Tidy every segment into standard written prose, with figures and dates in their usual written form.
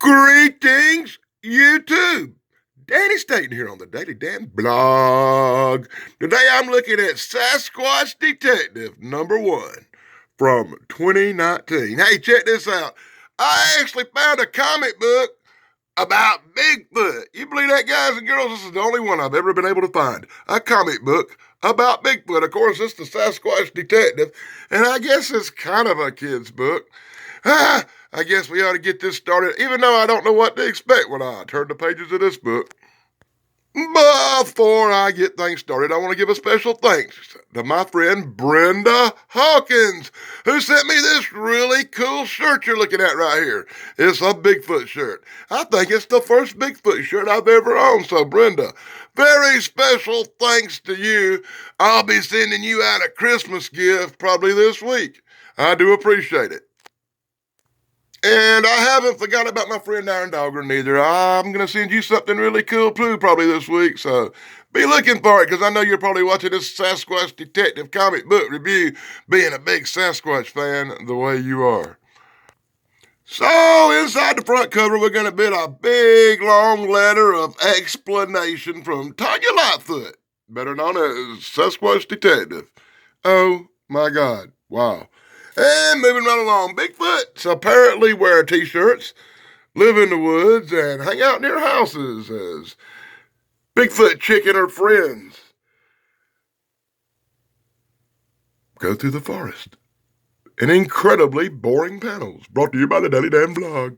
Greetings, YouTube. Danny Staten here on the Daily Dan blog. Today I'm looking at Sasquatch Detective #1 from 2019. Hey, check this out. I actually found a comic book about Bigfoot. You believe that, guys and girls? This is the only one I've ever been able to find. A comic book about Bigfoot. Of course, it's the Sasquatch Detective, and I guess it's kind of a kid's book. I guess we ought to get this started, even though I don't know what to expect when I turn the pages of this book. Before I get things started, I want to give a special thanks to my friend Brenda Hawkins, who sent me this really cool shirt you're looking at right here. It's a Bigfoot shirt. I think it's the first Bigfoot shirt I've ever owned, so Brenda, very special thanks to you. I'll be sending you out a Christmas gift probably this week. I do appreciate it. And I haven't forgot about my friend Iron Dogger neither. I'm going to send you something really cool too probably this week, so be looking for it, because I know you're probably watching this Sasquatch Detective comic book review, being a big Sasquatch fan the way you are. So inside the front cover, we're going to get a big long letter of explanation from Tanya Lightfoot, better known as Sasquatch Detective. Oh my God, wow. And moving right along, Bigfoots apparently wear t-shirts, live in the woods, and hang out near houses as Bigfoot Chick and her friends go through the forest in incredibly boring panels, brought to you by the Daily Dan blog.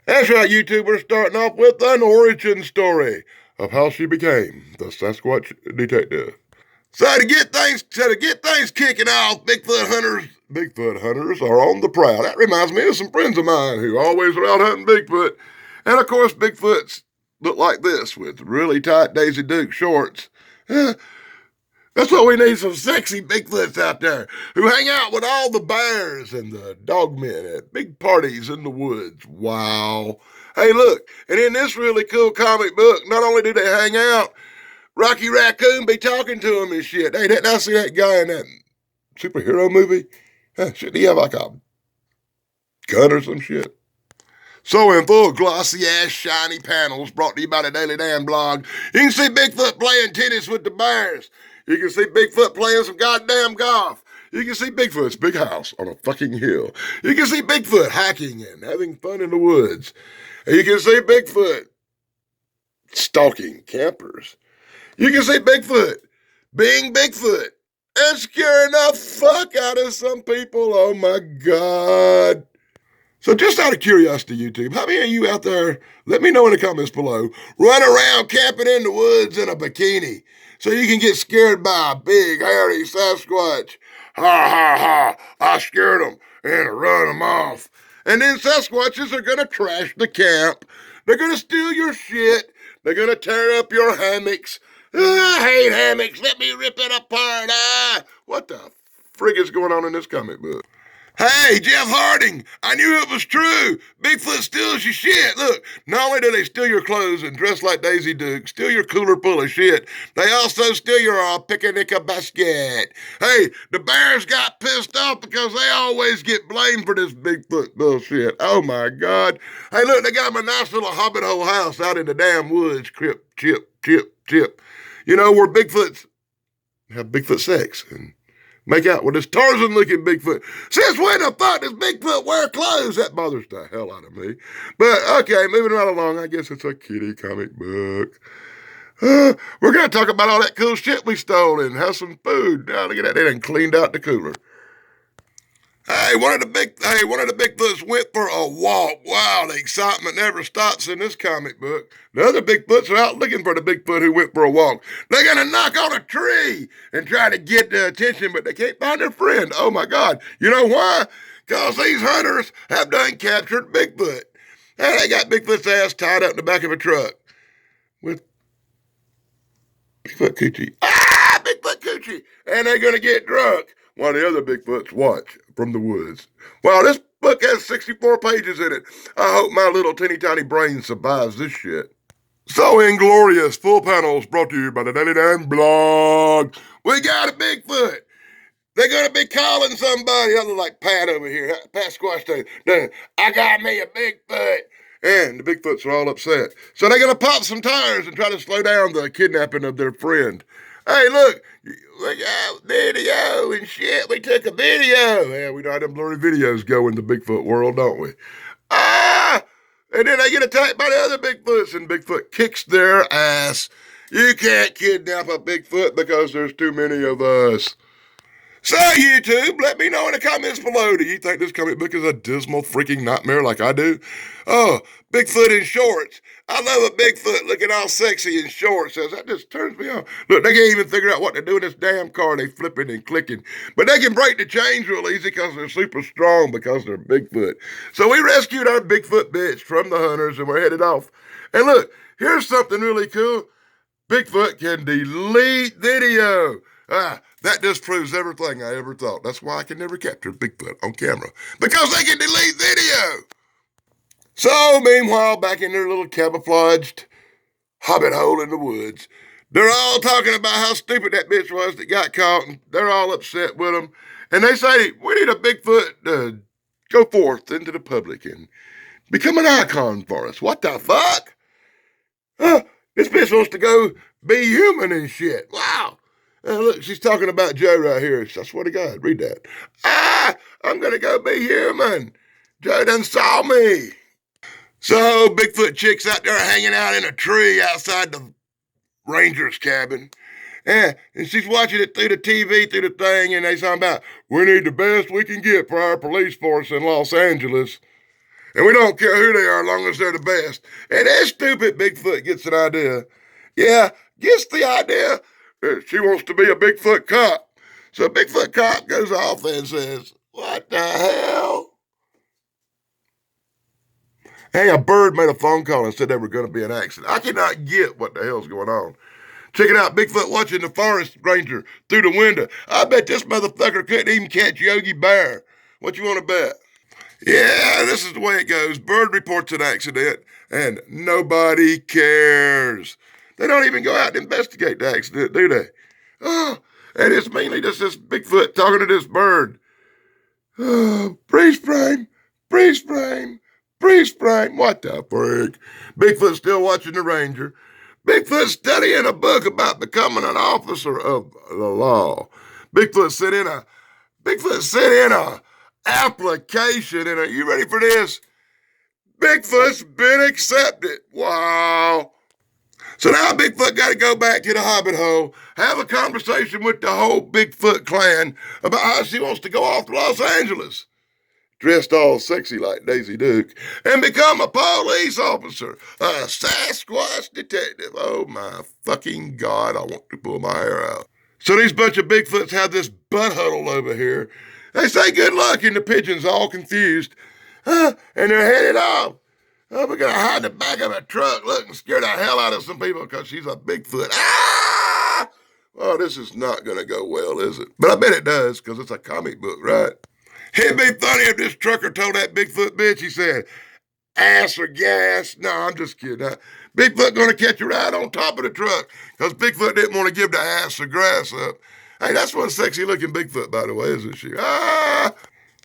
That's right, YouTube, we're starting off with an origin story of how she became the Sasquatch Detective. So to get things kicking off, Bigfoot hunters are on the prowl. That reminds me of some friends of mine who always are out hunting Bigfoot. And of course, Bigfoots look like this with really tight Daisy Duke shorts. That's what we need, some sexy Bigfoots out there who hang out with all the bears and the dogmen at big parties in the woods. Wow. Hey, look, and in this really cool comic book, not only do they hang out, Rocky Raccoon be talking to him and shit. Hey, didn't I see that guy in that superhero movie? Shouldn't he have like a gun or some shit? So in full glossy-ass shiny panels brought to you by the Daily Dan blog, you can see Bigfoot playing tennis with the bears. You can see Bigfoot playing some goddamn golf. You can see Bigfoot's big house on a fucking hill. You can see Bigfoot hiking and having fun in the woods. And you can see Bigfoot stalking campers. You can see Bigfoot being Bigfoot and scaring the fuck out of some people. Oh my God. So just out of curiosity, YouTube, how many of you out there, let me know in the comments below, run around camping in the woods in a bikini so you can get scared by a big, hairy Sasquatch? Ha ha ha, I scared them and run them off. And then Sasquatches are going to trash the camp. They're going to steal your shit. They're going to tear up your hammocks. I hate hammocks. Let me rip it apart. What the frig is going on in this comic book? Hey, Jeff Harding, I knew it was true. Bigfoot steals your shit. Look, not only do they steal your clothes and dress like Daisy Duke, steal your cooler full of shit, they also steal your picnic basket. Hey, the bears got pissed off because they always get blamed for this Bigfoot bullshit. Oh my God. Hey, look, they got them a nice little hobbit hole house out in the damn woods. Chip. You know, where Bigfoots have Bigfoot sex and make out with this Tarzan-looking Bigfoot. Since when the fuck does Bigfoot wear clothes? That bothers the hell out of me. But, okay, moving right along, I guess it's a kitty comic book. We're going to talk about all that cool shit we stole and have some food. Now, look at that. They done cleaned out the cooler. Hey, one of the Bigfoots went for a walk. Wow, the excitement never stops in this comic book. The other Bigfoots are out looking for the Bigfoot who went for a walk. They're going to knock on a tree and try to get the attention, but they can't find their friend. Oh my God. You know why? Because these hunters have done captured Bigfoot. And they got Bigfoot's ass tied up in the back of a truck with Bigfoot coochie. Bigfoot coochie. And they're going to get drunk while the other Bigfoots watch from the woods. Wow, this book has 64 pages in it. I hope my little teeny tiny brain survives this shit. So inglorious, full panels brought to you by the Daily Dan blog. We got a Bigfoot. They're going to be calling somebody. I look like Pat over here. Pat Squash Day. I got me a Bigfoot. And the Bigfoots are all upset. So they're going to pop some tires and try to slow down the kidnapping of their friend. Hey, look out, video and shit. We took a video. Yeah, we know how them blurry videos go in the Bigfoot world, don't we? Ah! And then they get attacked by the other Bigfoots, and Bigfoot kicks their ass. You can't kidnap a Bigfoot because there's too many of us. So, YouTube, let me know in the comments below. Do you think this comic book is a dismal freaking nightmare like I do? Oh, Bigfoot in shorts. I love a Bigfoot looking all sexy in shorts. That just turns me on. Look, they can't even figure out what to do in this damn car. They flipping and clicking. But they can break the chains real easy because they're super strong because they're Bigfoot. So we rescued our Bigfoot bitch from the hunters and we're headed off. And look, here's something really cool. Bigfoot can delete video. That just proves everything I ever thought. That's why I can never capture Bigfoot on camera. Because they can delete video. So, meanwhile, back in their little camouflaged hobbit hole in the woods, they're all talking about how stupid that bitch was that got caught, and they're all upset with them. And they say, we need a Bigfoot to go forth into the public and become an icon for us. What the fuck? This bitch wants to go be human and shit. Wow. Look, she's talking about Joe right here. I swear to God, read that. I'm going to go be human. Joe done saw me. So Bigfoot chick's out there hanging out in a tree outside the ranger's cabin. And she's watching it through the TV, through the thing, and they talking about, we need the best we can get for our police force in Los Angeles. And we don't care who they are as long as they're the best. And that stupid Bigfoot gets an idea. Yeah, gets the idea. She wants to be a Bigfoot cop. So Bigfoot cop goes off and says, what the hell? Hey, a bird made a phone call and said there was going to be an accident. I cannot get what the hell's going on. Check it out, Bigfoot watching the forest ranger through the window. I bet this motherfucker couldn't even catch Yogi Bear. What you want to bet? Yeah, this is the way it goes. Bird reports an accident, and nobody cares. They don't even go out and investigate the accident, do they? Oh, and it's mainly just this Bigfoot talking to this bird. Oh, freeze frame, freeze frame, freeze frame. What the frick? Bigfoot's still watching the ranger. Bigfoot's studying a book about becoming an officer of the law. Bigfoot sent in a application, and are you ready for this? Bigfoot's been accepted. Wow. So now Bigfoot got to go back to the hobbit hole, have a conversation with the whole Bigfoot clan about how she wants to go off to Los Angeles, dressed all sexy like Daisy Duke, and become a police officer, a SASQUATCH detective. Oh my fucking God, I want to pull my hair out. So these bunch of Bigfoots have this butt huddle over here. They say good luck, and the pigeon's all confused. And they're headed off. Oh, we're going to hide in the back of a truck, look, and scare the hell out of some people because she's a Bigfoot. Oh, this is not going to go well, is it? But I bet it does because it's a comic book, right? It'd be funny if this trucker told that Bigfoot bitch, he said, ass or gas. No, I'm just kidding. Bigfoot going to catch a ride on top of the truck because Bigfoot didn't want to give the ass or grass up. Hey, that's one sexy-looking Bigfoot, by the way, isn't she?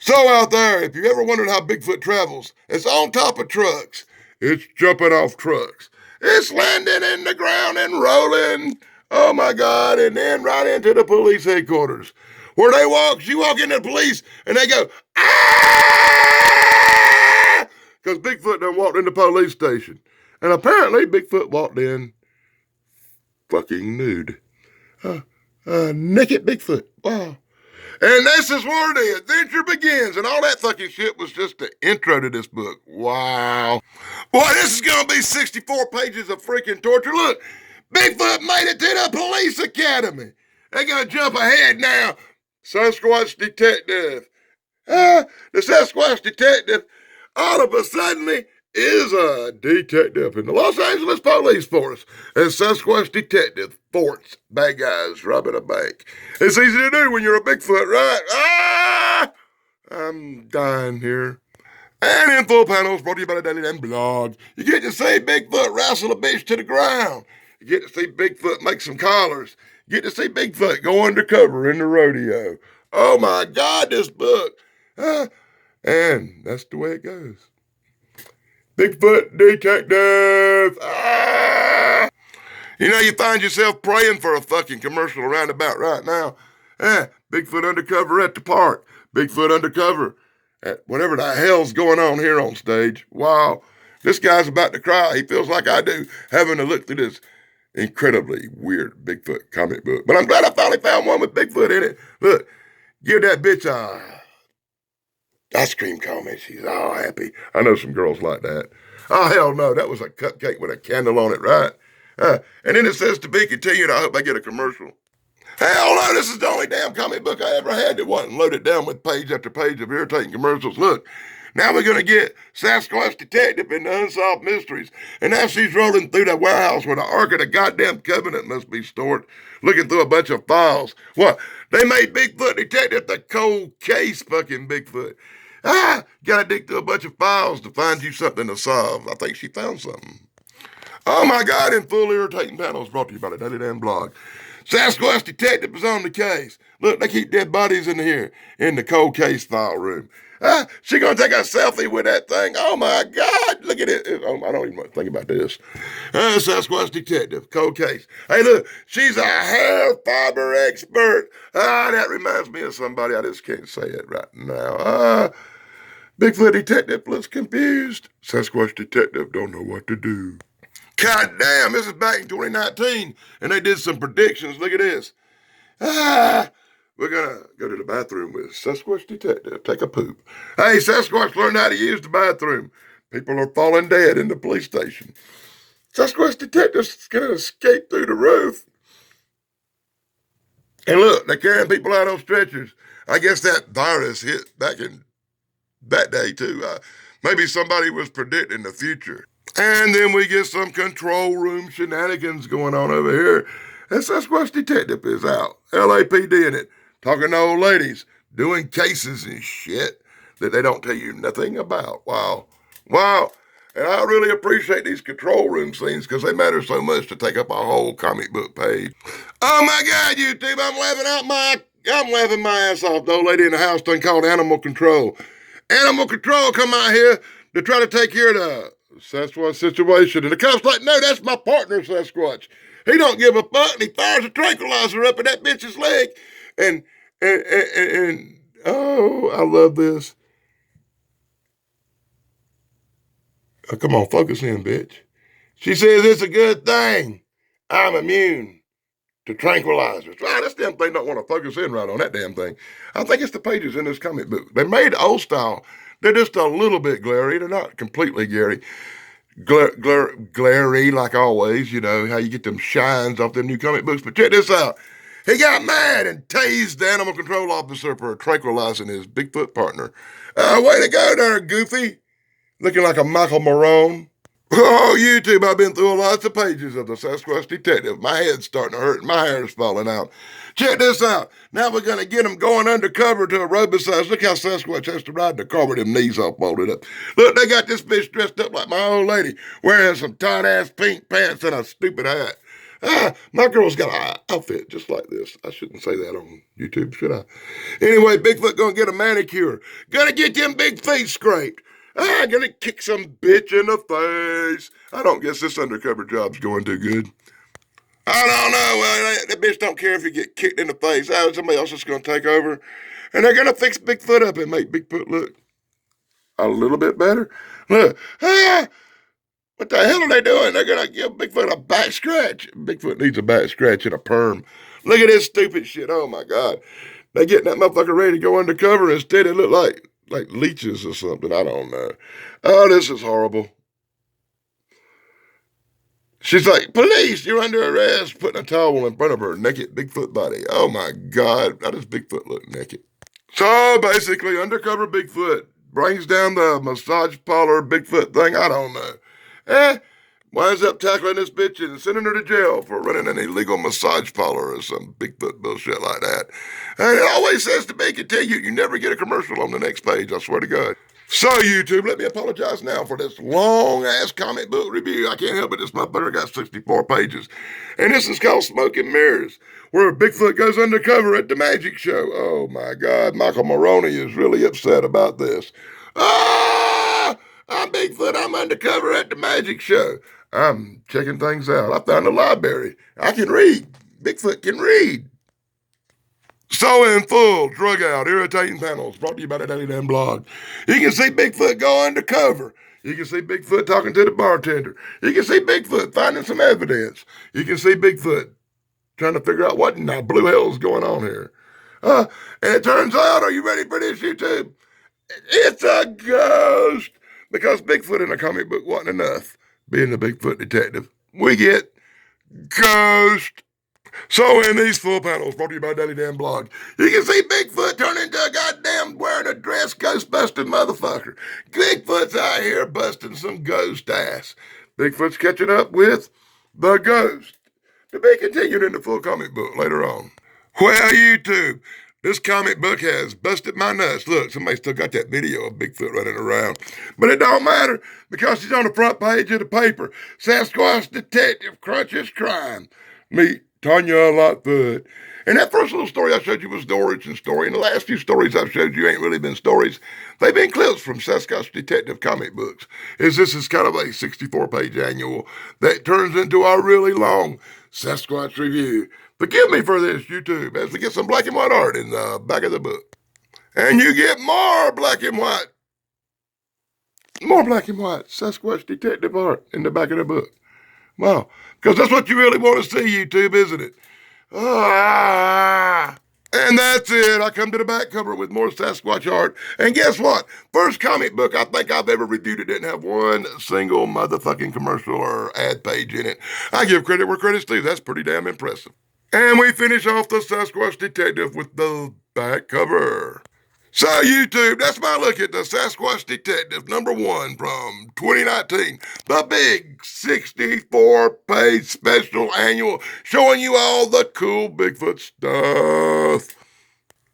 So out there, if you ever wondered how Bigfoot travels, it's on top of trucks. It's jumping off trucks. It's landing in the ground and rolling. Oh, my God, and then right into the police headquarters. Where they walk, you walk into the police, and they go, ah! Because Bigfoot done walked in the police station. And apparently, Bigfoot walked in fucking nude. Naked Bigfoot. Wow. And this is where the adventure begins. And all that fucking shit was just the intro to this book. Wow. Boy, this is going to be 64 pages of freaking torture. Look, Bigfoot made it to the police academy. They're going to jump ahead now. SASQUATCH detective. The SASQUATCH detective all of a sudden is a detective in the Los Angeles Police Force. And SASQUATCH detective thwarts bad guys robbing a bank. It's easy to do when you're a Bigfoot, right? I'm dying here. And info panels brought to you by the Daily Dan blog. You get to see Bigfoot wrestle a bitch to the ground. You get to see Bigfoot make some collars. You get to see Bigfoot go undercover in the rodeo. Oh my God, this book. And that's the way it goes. Bigfoot Detective! Ah! You know, you find yourself praying for a fucking commercial around about right now. Bigfoot undercover at the park. Bigfoot undercover at whatever the hell's going on here on stage. Wow. This guy's about to cry. He feels like I do, having to look through this incredibly weird Bigfoot comic book. But I'm glad I finally found one with Bigfoot in it. Look, give that bitch a ice cream cone, and she's all happy. I know some girls like that. Oh, hell no, that was a cupcake with a candle on it, right? And then it says to be continued. I hope I get a commercial. Hell no, this is the only damn comic book I ever had that wasn't loaded down with page after page of irritating commercials. Look, now we're going to get Sasquatch Detective into Unsolved Mysteries. And now she's rolling through the warehouse where the Ark of the goddamn Covenant must be stored, looking through a bunch of files. What? They made Bigfoot Detective the cold case fucking Bigfoot. Gotta dig through a bunch of files to find you something to solve. I think she found something. Oh my God, in full irritating panels brought to you by the Daily Damn Blog. Sasquatch Detective is on the case. Look, they keep dead bodies in here, in the cold case file room. She gonna take a selfie with that thing. Oh my God, look at it. I don't even want to think about this. Sasquatch Detective, cold case. Hey, look, she's a hair fiber expert. That reminds me of somebody. I just can't say it right now. Bigfoot Detective looks confused. Sasquatch Detective don't know what to do. God damn, this is back in 2019, and they did some predictions. Look at this. We're gonna go to the bathroom with Sasquatch Detective, take a poop. Hey, Sasquatch learned how to use the bathroom. People are falling dead in the police station. Sasquatch Detective's gonna escape through the roof. And look, they're carrying people out on stretchers. I guess that virus hit back in that day too. Maybe somebody was predicting the future. And then we get some control room shenanigans going on over here. And Sasquatch Detective is out. LAPD in it. Talking to old ladies. Doing cases and shit that they don't tell you nothing about. Wow. Wow. And I really appreciate these control room scenes because they matter so much to take up a whole comic book page. Oh my God, YouTube, I'm laughing my ass off. The old lady in the house thing called Animal Control. Animal Control come out here to try to take care of the Sasquatch situation. And the cop's like, no, that's my partner, Sasquatch. He don't give a fuck, and he fires a tranquilizer up in that bitch's leg. And oh, I love this. Oh, come on, focus in, bitch. She says it's a good thing. I'm immune to tranquilizers. This damn thing don't want to focus in right on that damn thing. I think it's the pages in this comic book. They made old style. They're just a little bit glary. They're not completely glary like always. You know how you get them shines off them new comic books. But check this out. He got mad and tased the animal control officer for tranquilizing his Bigfoot partner. Way to go there, Goofy. Looking like a Michael Marone. Oh, YouTube, I've been through lots of pages of the Sasquatch Detective. My head's starting to hurt and my hair's falling out. Check this out. Now we're going to get him going undercover to a road beside. Look how Sasquatch has to ride in the car with them knees all folded up. Look, they got this bitch dressed up like my old lady, wearing some tight-ass pink pants and a stupid hat. My girl's got an outfit just like this. I shouldn't say that on YouTube, should I? Anyway, Bigfoot gonna get a manicure. Gonna get them big feet scraped. Gonna kick some bitch in the face. I don't guess this undercover job's going too good. I don't know. Well, that bitch don't care if you get kicked in the face. Somebody else is gonna take over. And they're gonna fix Bigfoot up and make Bigfoot look a little bit better. Look, what the hell are they doing? They're gonna give Bigfoot a back scratch. Bigfoot needs a back scratch and a perm. Look at this stupid shit. Oh my God. They getting that motherfucker ready to go undercover. Instead, it look like leeches or something. I don't know. Oh, this is horrible. She's like, police, you're under arrest. Putting a towel in front of her naked Bigfoot body. Oh my God. How does Bigfoot look naked? So basically, undercover Bigfoot brings down the massage parlor Bigfoot thing. I don't know. Winds up tackling this bitch and sending her to jail for running an illegal massage parlor or some Bigfoot bullshit like that. And it always says to me, continue. You never get a commercial on the next page, I swear to God. So, YouTube, let me apologize now for this long-ass comic book review. I can't help it. This motherfucker got 64 pages. And this is called Smoke and Mirrors, where Bigfoot goes undercover at the magic show. Oh, my God. Michael Maroney is really upset about this. I'm Bigfoot. I'm undercover at the magic show. I'm checking things out. I found a library. I can read. Bigfoot can read. So in full, drug out, irritating panels, brought to you by the Daily Damn Blog. You can see Bigfoot go undercover. You can see Bigfoot talking to the bartender. You can see Bigfoot finding some evidence. You can see Bigfoot trying to figure out what in the blue hell is going on here. And it turns out, are you ready for this, YouTube? It's a ghost! Because Bigfoot in a comic book wasn't enough. Being a Bigfoot detective, we get ghost. So in these full panels, brought to you by Daily Damn Blog, you can see Bigfoot turn into a goddamn wearing a dress ghost-busting motherfucker. Bigfoot's out here busting some ghost ass. Bigfoot's catching up with the ghost. To be continued in the full comic book later on. Well, YouTube, this comic book has busted my nuts. Look, somebody still got that video of Bigfoot running around. But it don't matter because he's on the front page of the paper. SASQUATCH Detective crunches crime. Meet Tanya Lightfoot. And that first little story I showed you was the origin story. And the last few stories I've showed you ain't really been stories. They've been clips from SASQUATCH Detective comic books. This is kind of a 64-page annual that turns into a really long Sasquatch review. Forgive me for this, YouTube, as we get some black and white art in the back of the book. And you get more black and white Sasquatch Detective art in the back of the book. Wow, because that's what you really want to see, YouTube, isn't it? And that's it. I come to the back cover with more Sasquatch art. And guess what? First comic book I think I've ever reviewed it didn't have one single motherfucking commercial or ad page in it. I give credit where credit's due. That's pretty damn impressive. And we finish off the Sasquatch Detective with the back cover. So YouTube, that's my look at the Sasquatch Detective #1 from 2019. The big 64-page special annual showing you all the cool Bigfoot stuff.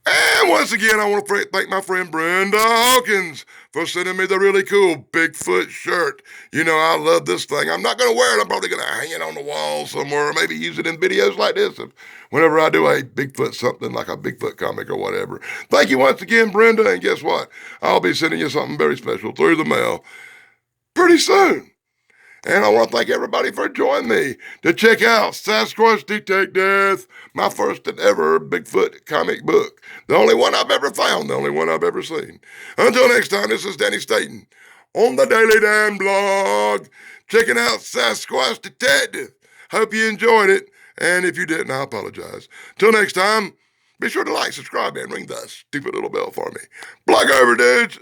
And once again, I want to thank my friend Brenda Hawkins for sending me the really cool Bigfoot shirt. You know, I love this thing. I'm not going to wear it. I'm probably going to hang it on the wall somewhere or maybe use it in videos like this whenever I do a Bigfoot something like a Bigfoot comic or whatever. Thank you once again, Brenda. And guess what? I'll be sending you something very special through the mail pretty soon. And I want to thank everybody for joining me to check out SASQUATCH Detective, my first and ever Bigfoot comic book. The only one I've ever found, the only one I've ever seen. Until next time, this is Danny Staten on the Daily Damn Blog, checking out SASQUATCH Detective. Hope you enjoyed it, and if you didn't, I apologize. Till next time, be sure to like, subscribe, and ring the stupid little bell for me. Blog over, dudes.